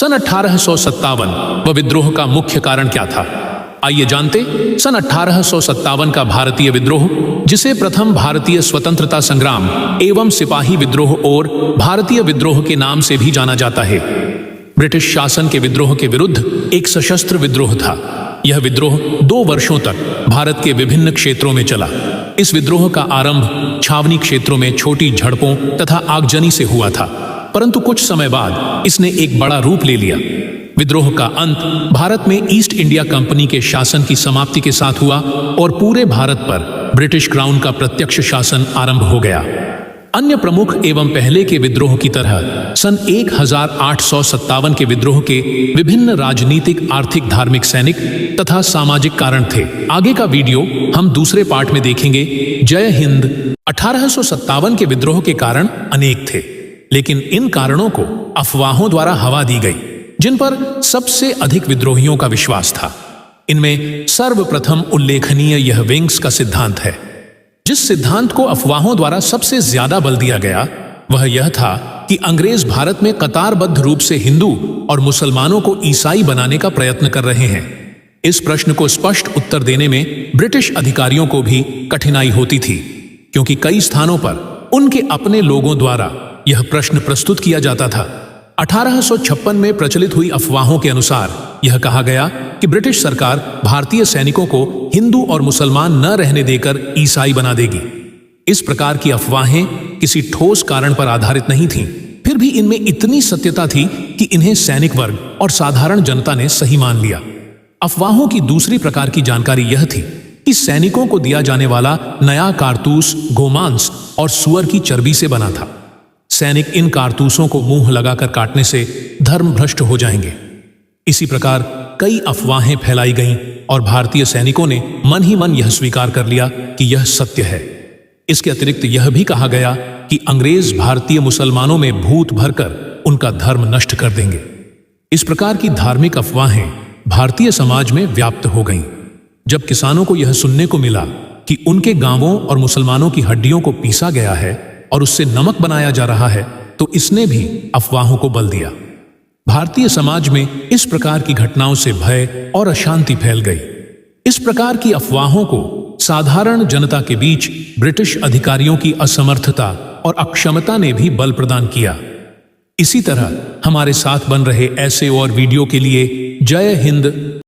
सन 1857 व विद्रोह का मुख्य कारण क्या था? आइए जानते सन 1857 का भारतीय विद्रोह, जिसे प्रथम भारतीय स्वतंत्रता संग्राम एवं सिपाही विद्रोह और भारतीय विद्रोह के नाम से भी जाना जाता है। ब्रिटिश शासन के विद्रोह के विरुद्ध एक सशस्त्र विद्रोह था। यह विद्रोह 2 वर्षों तक भारत के विभिन्न क्षेत्रों में चला। इस विद्रोह का आरंभ छावनी क्षेत्रों में छोटी झड़पों तथा आगजनी से हुआ था, परंतु कुछ समय बाद इसने एक बड़ा रूप ले लिया। विद्रोह का अंत भारत में ईस्ट इंडिया कंपनी के शासन की समाप्ति के साथ हुआ और पूरे भारत पर ब्रिटिश क्राउन का प्रत्यक्ष शासन आरंभ हो गया। अन्य प्रमुख एवं पहले के विद्रोह की तरह सन 1857 के विद्रोह के विभिन्न राजनीतिक, आर्थिक, धार्मिक, सैनिक तथा सामाजिक कारण थे। आगे का वीडियो हम दूसरे पार्ट में देखेंगे। जय हिंद। 1857 के विद्रोह के कारण अनेक थे, लेकिन इन कारणों को अफवाहों द्वारा हवा दी गई, जिन पर सबसे अधिक विद्रोहियों का विश्वास था। इनमें सर्वप्रथम उल्लेखनीय यह विंग्स का सिद्धांत है। जिस सिद्धांत को अफवाहों द्वारा सबसे ज्यादा बल दिया गया वह यह था कि अंग्रेज भारत में कतारबद्ध रूप से हिंदू और मुसलमानों को ईसाई बनाने का प्रयत्न कर रहे हैं। इस प्रश्न को स्पष्ट उत्तर देने में ब्रिटिश अधिकारियों को भी कठिनाई होती थी, क्योंकि कई स्थानों पर उनके अपने लोगों द्वारा यह प्रश्न प्रस्तुत किया जाता था। 1856 में प्रचलित हुई अफवाहों के अनुसार यह कहा गया कि ब्रिटिश सरकार भारतीय सैनिकों को हिंदू और मुसलमान न रहने देकर ईसाई बना देगी। इस प्रकार की अफवाहें किसी ठोस कारण पर आधारित नहीं थीं, फिर भी इनमें इतनी सत्यता थी कि इन्हें सैनिक वर्ग और साधारण जनता ने सही मान लिया। अफवाहों की दूसरी प्रकार की जानकारी यह थी कि सैनिकों को दिया जाने वाला नया कारतूस गोमांस और सुअर की चर्बी से बना था। सैनिक इन कारतूसों को मुंह लगाकर काटने से धर्म भ्रष्ट हो जाएंगे। इसी प्रकार कई अफवाहें फैलाई गईं और भारतीय सैनिकों ने मन ही मन यह स्वीकार कर लिया कि यह सत्य है। इसके अतिरिक्त यह भी कहा गया कि अंग्रेज भारतीय मुसलमानों में भूत भरकर उनका धर्म नष्ट कर देंगे। इस प्रकार की धार्मिक अफवाहें भारतीय समाज में व्याप्त हो गईं। जब किसानों को यह सुनने को मिला कि उनके गांवों और मुसलमानों की हड्डियों को पीसा गया है और उससे नमक बनाया जा रहा है, तो इसने भी अफवाहों को बल दिया। भारतीय समाज में इस प्रकार की घटनाओं से भय और अशांति फैल गई। इस प्रकार की अफवाहों को साधारण जनता के बीच ब्रिटिश अधिकारियों की असमर्थता और अक्षमता ने भी बल प्रदान किया। इसी तरह हमारे साथ बन रहे ऐसे और वीडियो के लिए जय हिंद।